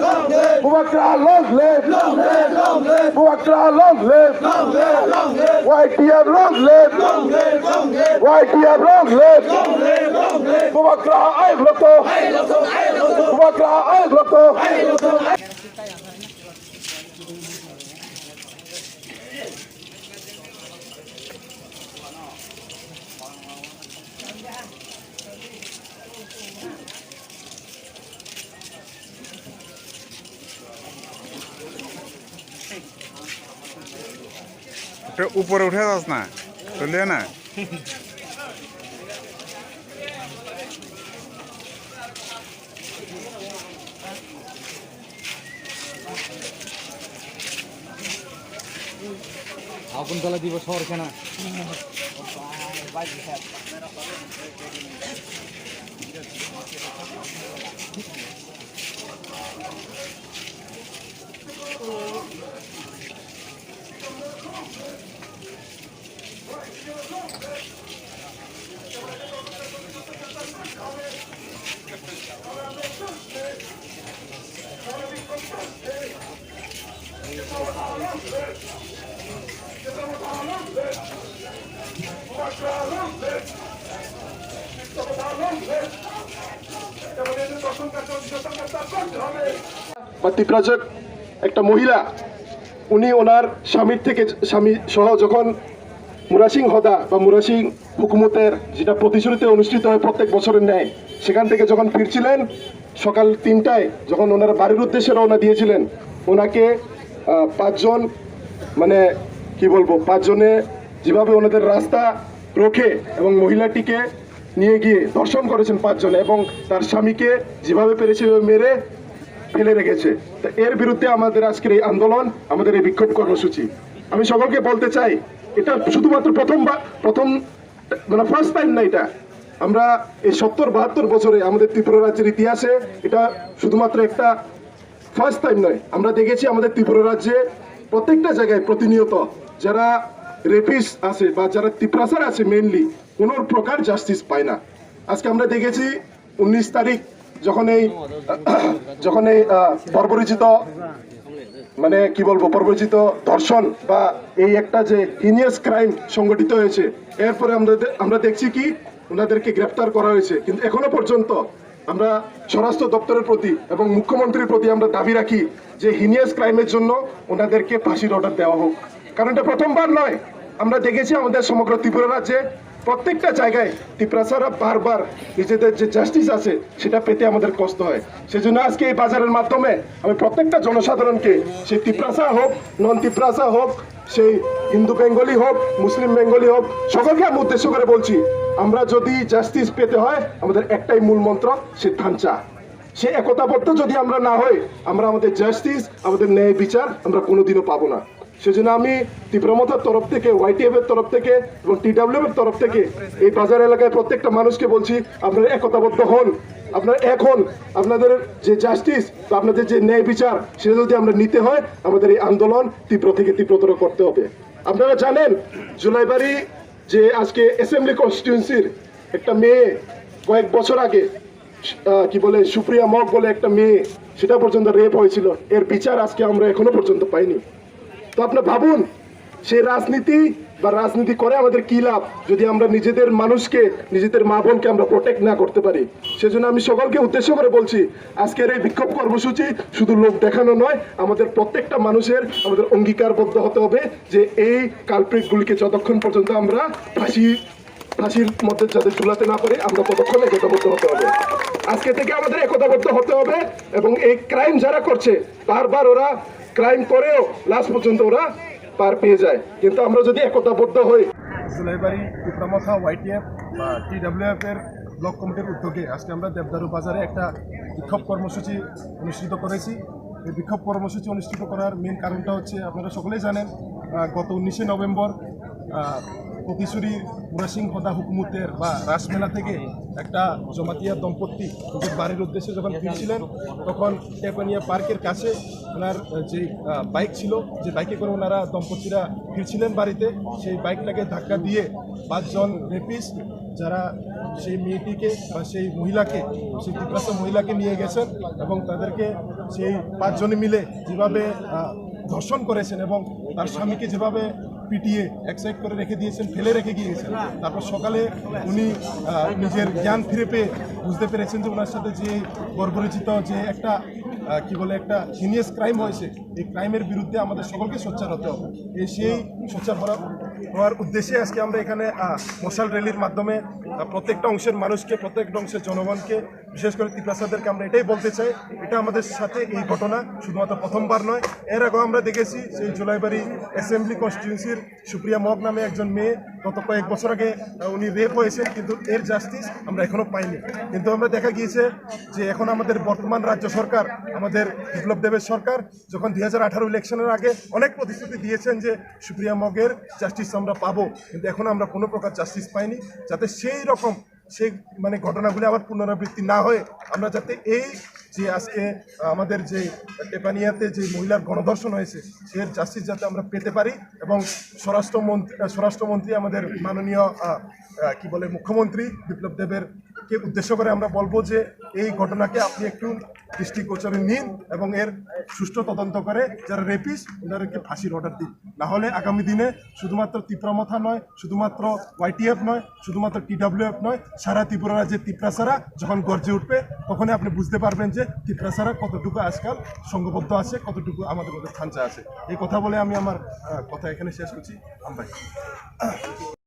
Boubacar, long live! Boubacar, long live! YPF, long live! YPF, long live! Boubacar, ay gloto! Boubacar, ay gloto! উপরে উঠে যাস না চলিয়ে না আগুন জ্বালা দিব শহর কেনা তিপ্রাজক একটা মহিলা উনি ওনার স্বামী সহ যখন মুরাসিং হদা বা মুরাসিং হুকুমতের যেটা প্রতিশ্রুতি অনুষ্ঠিত হয় প্রত্যেক বছরের ন্যায় সেখান থেকে যখন ফিরছিলেন সকাল 3টায় যখন ওনারা বাড়ির উদ্দেশ্যে রওনা দিয়েছিলেন ওনাকে 5 জন মানে কি বলবো 5 জনে যেভাবে ওনাদের রাস্তা রোখে এবং মহিলাটিকে নিয়ে গিয়ে ধর্ষণ করেছেন 5 জনে এবং তার স্বামীকে যেভাবে পেরেছে মেরে ফেলে রেখেছে। তো এর বিরুদ্ধে আমাদের আজকের এই আন্দোলন, আমাদের এই বিক্ষোভ কর্মসূচি। আমি সকলকে বলতে চাই এটা শুধুমাত্র প্রথম মানে ফার্স্ট টাইম না, এটা আমরা এই 70-72 বছরে আমাদের ত্রিপুরা রাজ্যের ইতিহাসে এটা শুধুমাত্র একটা ফার্স্ট টাইম নয়। আমরা দেখেছি আমাদের ত্রিপুরা রাজ্যে প্রত্যেকটা জায়গায় প্রতিনিয়ত যারা রেপিস আছে বা যারা তিপ্রাসার আছে মেইনলি কোনো প্রকার জাস্টিস পায় না। আজকে আমরা দেখেছি 19 তারিখ যখন এই বর্বরিচিত মানে কি বলবো বর্বরিচিত ধর্ষণ বা এই একটা যে হিনিয়াস ক্রাইম সংগঠিত হয়েছে এরপরে আমরা দেখছি কি ওনাদেরকে গ্রেফতার করা হয়েছে, কিন্তু এখনো পর্যন্ত আমরা স্বরাষ্ট্র দপ্তরের প্রতি এবং মুখ্যমন্ত্রীর প্রতি আমরা দাবি রাখি যে হিনিয়াস ক্রাইমের জন্য ওনাদেরকে ফাঁসির অর্ডার দেওয়া হোক। কারণ এটা প্রথমবার নয়, আমরা দেখেছি আমাদের সমগ্র ত্রিপুরা রাজ্যে প্রত্যেকটা জায়গায় তিপ্রাসারা বারবার নিজেদের যে জাস্টিস আছে সেটা পেতে আমাদের কষ্ট হয়। সেজন্য আজকে এই বাজারের মাধ্যমে আমি প্রত্যেকটা জনসাধারণকে সেই তিপ্রাসা হোক নন তিপ্রাসা হোক সেই হিন্দু বেঙ্গলি হোক মুসলিম বেঙ্গলি হোক সকলকে আমি উদ্দেশ্য করে বলছি আমরা যদি জাস্টিস পেতে হয় আমাদের একটাই মূল মন্ত্র সিদ্ধান্ত সে একতাবদ্ধ যদি আমরা না হই আমরা আমাদের জাস্টিস আমাদের ন্যায় বিচার আমরা কোনোদিনও পাবো না। সেজন্য আমি তীব্রমতার তরফ থেকে YTF এর তরফ থেকে এবং TWF এর তরফ থেকে এই বাজার এলাকায় প্রত্যেকটা মানুষকে বলছি আপনারা একতাবদ্ধ হন, আপনারা এক হন। আপনাদের যে জাস্টিস বা আপনাদের যে ন্যায় বিচার সেটা যদি আমরা নিতে হয় আমাদের এই আন্দোলন তীব্র থেকে তীব্রতর করতে হবে। আপনারা জানেন জুলাইবাড়ি যে আজকে অ্যাসেম্বলি কনস্টিটিউয়েন্সির একটা মেয়ে কয়েক বছর আগে কি বলে সুপ্রিয়া মগ বলে একটা মেয়ে সেটা পর্যন্ত রেপ হয়েছিল, এর বিচার আজকে আমরা এখনো পর্যন্ত পাইনি। তো আপনি ভাবুন সেই রাজনীতি করে আমাদের কি লাভ যদি আমরা নিজেদের মানুষকে নিজেদের মা বোনকে আমরা প্রোটেক্ট না করতে পারি। সেজন্য আমি সকলকে উদ্দেশ্য করে বলছি আজকের এই বিক্ষোভ কর্মসূচি শুধু লোক দেখানো নয়, আমাদের প্রত্যেকটা মানুষের আমাদের অঙ্গীকারবদ্ধ হতে হবে যে এই কালপ্রিটগুলিকে যতক্ষণ পর্যন্ত আমরা ফাঁসির মধ্যে যাতে ঝুলাতে না পারে আমরা ততক্ষণ একতাবদ্ধ হতে হবে। আজকে থেকে আমাদের একতাবদ্ধ হতে হবে এবং এই ক্রাইম যারা করছে বারবার ওরা ক্রাইম করেও লাস্ট পর্যন্ত ওরা পার পেয়ে যায়, কিন্তু আমরা যদি একতাবদ্ধ হই। জুলাইবাড়ি তীব্রমথা YTF বা TWF এর ব্লক কমিটির উদ্যোগে আজকে আমরা দেবদারু বাজারে একটা বিক্ষোভ কর্মসূচি অনুষ্ঠিত করেছি। এই বিক্ষোভ কর্মসূচি অনুষ্ঠিত করার মেন কারণটা হচ্ছে আপনারা সকলেই জানেন গত 19শে নভেম্বর প্রতিশ্রুতি মুরাসিং হদা হুকুমতের বা রাসমেলা থেকে একটা জমাতিয়া দম্পতি নিজের বাড়ির উদ্দেশ্যে যখন ফিরছিলেন তখন টেপানিয়া পার্কের কাছে ওনার যে বাইক ছিল, যে বাইকে করে ওনারা দম্পতিরা ফিরছিলেন বাড়িতে, সেই বাইকটাকে ধাক্কা দিয়ে 5 জন রেপিস্ট যারা সেই মেয়েটিকে বা সেই মহিলাকে সেই তিপ্রাসা মহিলাকে নিয়ে গেছেন এবং তাদেরকে সেই 5 জনে মিলে যেভাবে ধর্ষণ করেছেন এবং তার স্বামীকে যেভাবে পিটিয়ে এক সাইড করে রেখে দিয়েছেন, ফেলে রেখে গিয়েছেন। তারপর সকালে উনি নিজের জ্ঞান ফিরে পেয়ে বুঝতে পেরেছেন যে ওনার সাথে যে বর্বরচিত যে একটা একটা হিনিয়াস ক্রাইম হয়েছে, এই ক্রাইমের বিরুদ্ধে আমাদের সকলকে সোচ্চার হতে হবে। সেই সোচ্চার হওয়ার উদ্দেশ্যে আজকে আমরা এখানে মশাল র্যালির মাধ্যমে প্রত্যেকটা অংশের মানুষকে, প্রত্যেকটা অংশের জনগণকে, বিশেষ করে তিপ্রাসাদেরকে আমরা এটাই বলতে চাই, এটা আমাদের সাথে এই ঘটনা শুধুমাত্র প্রথমবার নয়। এর আগেও আমরা দেখেছি সেই জুলাইবাড়ি অ্যাসেম্বলি কনস্টিটিউন্সির সুপ্রিয়া মগ নামে একজন মেয়ে গত কয়েক বছর আগে উনি রেপ হয়েছেন, কিন্তু এর জাস্টিস আমরা এখনও পাইনি। কিন্তু আমরা দেখা গিয়েছে যে এখন আমাদের বর্তমান রাজ্য সরকার, আমাদের বিপ্লব দেবের সরকার, যখন 2018 ইলেকশনের আগে অনেক প্রতিশ্রুতি দিয়েছেন যে সুপ্রিয়া মগের জাস্টিস আমরা পাবো, কিন্তু এখন আমরা কোনো প্রকার জাস্টিস পাইনি। যাতে সেই রকম ঘটনাগুলি আবার পুনরাবৃত্তি না হয়ে আমরা যাতে এই যে আজকে আমাদের যে টেপানিয়াতে যে মহিলার গণধর্ষণ হয়েছে সেই জাস্টিস যাতে আমরা পেতে পারি। এবং স্বরাষ্ট্রমন্ত্রী আমাদের মাননীয় মুখ্যমন্ত্রী বিপ্লব দেবের কে উদ্দেশ্য করে আমরা বলবো যে এই ঘটনাকে আপনি একটু দৃষ্টিগোচরে নিন এবং এর সুষ্ঠু তদন্ত করে যারা রেপিস ওনাদেরকে ফাঁসির অর্ডার দিন। না হলে আগামী দিনে শুধুমাত্র তিপ্রামথা নয়, শুধুমাত্র YTF নয়, শুধুমাত্র TWF নয়, সারা ত্রিপুরা রাজ্যের তিপ্রাসারা যখন গর্জে উঠবে তখনই আপনি বুঝতে পারবেন যে তিপ্রাসারা কতটুকু আজকাল সংঘবদ্ধ আছে, কতটুকু আমাদের মধ্যে খাঞ্চা আছে। এই কথা বলে আমি আমার কথা এখানে শেষ করছি। আমরা